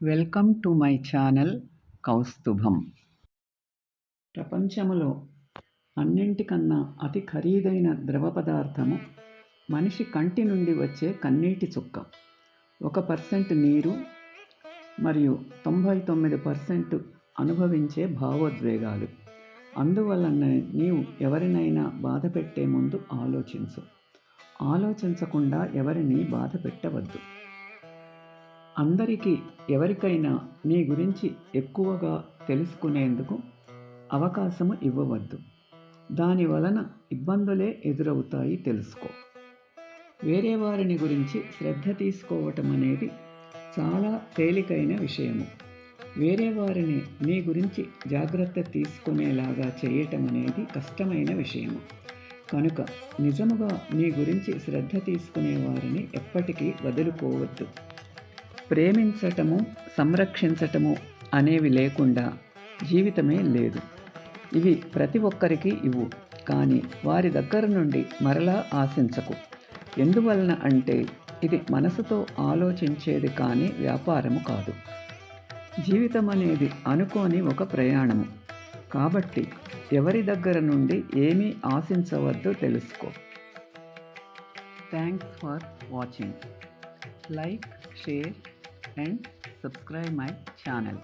Welcome to my channel Kaustubham. ప్రపంచములో అన్నింటికన్నా అతి ఖరీదైన ద్రవ పదార్థము మనిషి కంటి నుండి వచ్చే కన్నీటి చుక్క. 1% నీరు మరియు 99% అనుభవించే భావోద్వేగాలు. అందువలన నీవు ఎవరినైనా బాధ పెట్టే ముందు ఆలోచించకుండా ఎవరిని బాధ పెట్టవద్దు. అందరికీ ఎవరికైనా నీ గురించి ఎక్కువగా తెలుసుకునేందుకు అవకాశము ఇవ్వవద్దు. దాని వలన ఇబ్బందులే ఎదురవుతాయి తెలుసుకో. వేరే వారిని గురించి శ్రద్ధ తీసుకోవటం అనేది చాలా తేలికైన విషయము. వేరే వారిని నీ గురించి జాగ్రత్త తీసుకునేలాగా చేయటం అనేది కష్టమైన విషయము. కనుక నిజముగా నీ గురించి శ్రద్ధ తీసుకునే వారిని ఎప్పటికీ వదులుకోవద్దు. ప్రేమించటము, సంరక్షించటము అనేవి లేకుండా జీవితమే లేదు. ఇవి ప్రతి ఒక్కరికి ఇవ్వు, కానీ వారి దగ్గర నుండి మరలా ఆశించకు. ఎందువలన అంటే ఇది మనసుతో ఆలోచించేది కానీ వ్యాపారము కాదు. జీవితం అనేది అనుకోని ఒక ప్రయాణము. కాబట్టి ఎవరి దగ్గర నుండి ఏమీ ఆశించవద్దో తెలుసుకో. Thanks for watching. Like, share and subscribe my channel.